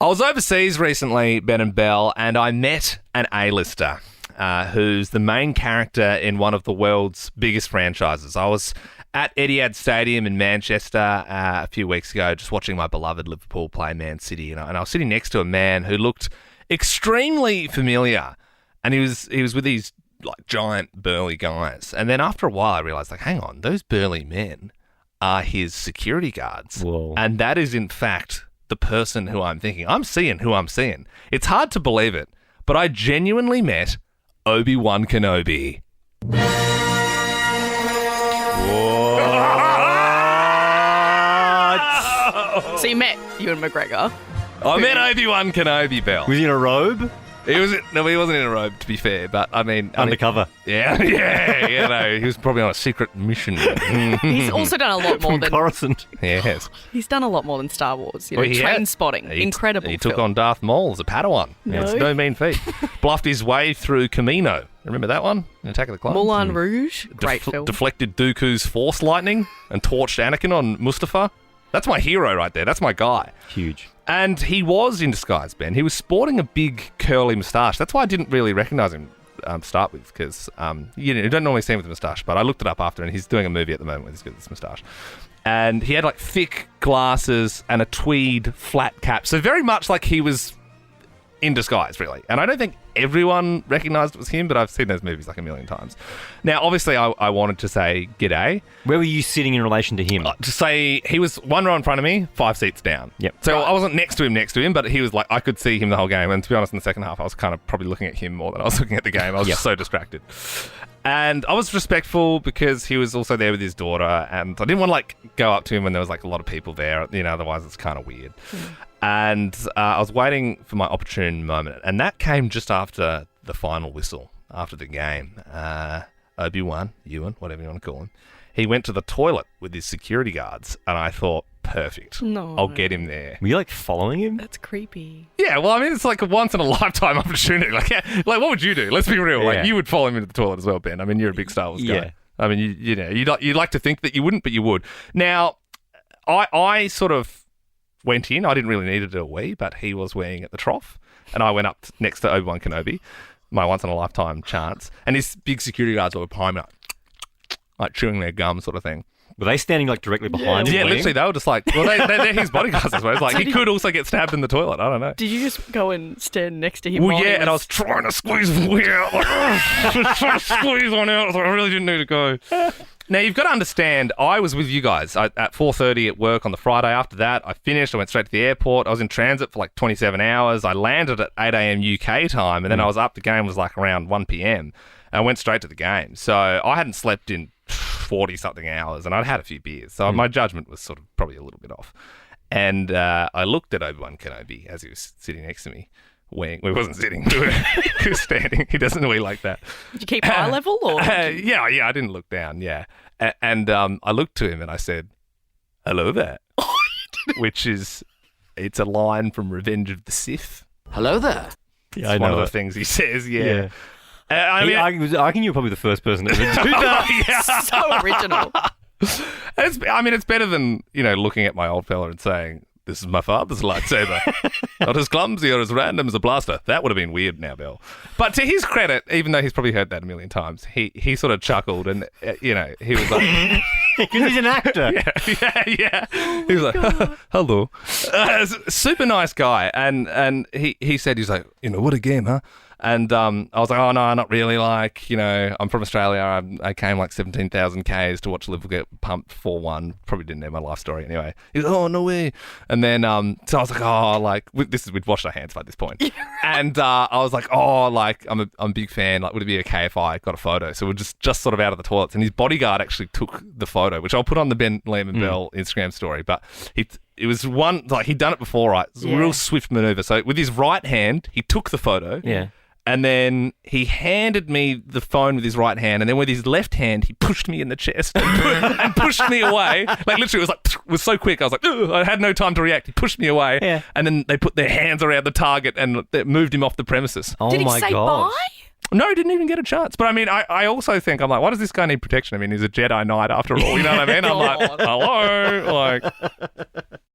I was overseas recently, Ben and Belle, and I met an A-lister who's the main character in one of the world's biggest franchises. I was at Etihad Stadium in Manchester a few weeks ago, just watching my beloved Liverpool play Man City, and I was sitting next to a man who looked extremely familiar, and he was with these like giant burly guys. And then after a while, I realised, like, hang on, those burly men are his security guards. Whoa. And that is, in fact, the person who I'm thinking. I'm seeing who I'm seeing. It's hard to believe it, but I genuinely met Obi Wan Kenobi. What? So you met Ewan McGregor. I met Obi Wan Kenobi, Belle. Was he in a robe? He wasn't in a robe, to be fair, but I mean... Undercover. Yeah, no, he was probably on a secret mission. He's also done a lot more From than Coruscant. Yes. he's done a lot more than Star Wars. You know, Well, he Train had- Spotting, He incredible. He took film. on Darth Maul as a Padawan. No. It's no mean feat. Bluffed his way through Camino. Remember that one? In Attack of the Clones? Moulin Rouge, great film. Deflected Dooku's Force lightning and torched Anakin on Mustafar. That's my hero right there. That's my guy. Huge. And he was in disguise, Ben. He was sporting a big curly moustache. That's why I didn't really recognise him to start with, because you don't normally see him with a moustache, but I looked it up after, and he's doing a movie at the moment where he's got this moustache. And he had like thick glasses and a tweed flat cap. So very much like he was in disguise, really. And I don't think everyone recognised it was him, but I've seen those movies like a million times. Now, obviously, I wanted to say g'day. Where were you sitting in relation to him? To say he was one row in front of me, 5 seats down. Yep. So I wasn't next to him, but he was like, I could see him the whole game. And to be honest, in the second half, I was kind of probably looking at him more than I was looking at the game. I was just so distracted. And I was respectful because he was also there with his daughter, and I didn't want to like go up to him when there was like a lot of people there, otherwise it's kind of weird. And I was waiting for my opportune moment, and that came just after the final whistle, after the game. Obi-Wan, Ewan, whatever you want to call him, he went to the toilet with his security guards, and I thought, perfect. No. I'll get him there. Were you like following him? That's creepy. Yeah, well, I mean, it's like a once-in-a-lifetime opportunity. Like what would you do? Let's be real. Yeah. Like, you would follow him into the toilet as well, Ben. I mean, you're a big Star Wars guy. Yeah. I mean, you'd like to think that you wouldn't, but you would. Now, I sort of went in. I didn't really need to do a wee, but he was weeing at the trough, and I went up next to Obi Wan Kenobi, my once-in-a-lifetime chance, and his big security guards were behind me, like chewing their gum, sort of thing. Were they standing like directly behind him? Yeah, waiting? literally, they were just like, well, they're his bodyguards, I suppose. Like, he could also get stabbed in the toilet. I don't know. Did you just go and stand next to him? Well, while he yeah, and I was trying to squeeze one out. Like, just trying to squeeze one out. I was like, I really didn't need to go. Now, you've got to understand, I was with you guys at 4:30 at work on the Friday. After that, I finished. I went straight to the airport. I was in transit for like 27 hours. I landed at 8 a.m. UK time, and then I was up. The game was like around 1 p.m. And I went straight to the game. So I hadn't slept in 40-something hours, and I'd had a few beers. So my judgment was sort of probably a little bit off. And I looked at Obi Wan Kenobi as he was sitting next to me. Weeing. Well, he wasn't sitting. He was standing. He doesn't wee like that. Did you keep eye level? Or? Yeah, I didn't look down, yeah. And I looked to him and I said, hello there. Which is, it's a line from Revenge of the Sith. Hello there. It's I one know of the it. things he says, yeah. Yeah. I mean, I reckon you're probably the first person to ever do that. So original. it's better than, looking at my old fella and saying, this is my father's lightsaber. Not as clumsy or as random as a blaster. That would have been weird now, Bill. But to his credit, even though he's probably heard that a million times, he sort of chuckled and, he was like... Because he's an actor. Yeah. He was like, hello. Super nice guy. And he said, he's like, what a game, huh? And I was like, oh, no, not really. Like, I'm from Australia. I came like 17,000 Ks to watch Liverpool get pumped 4-1. Probably didn't know my life story anyway. He's like, oh, no way. And then, so I was like, oh, like, we'd washed our hands by this point. And I was like, oh, like, I'm a big fan. Like, would it be okay if I got a photo? So we're just sort of out of the toilets. And his bodyguard actually took the photo, which I'll put on the Ben Liam and Bell Instagram story. But it was one, like, he'd done it before, right? It was a real swift maneuver. So with his right hand, he took the photo. Yeah. And then he handed me the phone with his right hand, and then with his left hand, he pushed me in the chest and pushed me away. Like, literally, it was so quick. I was like, ugh, I had no time to react. He pushed me away. Yeah. And then they put their hands around the target and they moved him off the premises. Oh Did he my say God. bye? No, he didn't even get a chance. But I mean, I also think, I'm like, why does this guy need protection? I mean, he's a Jedi Knight after all. You know what I mean? I'm like, hello? Like...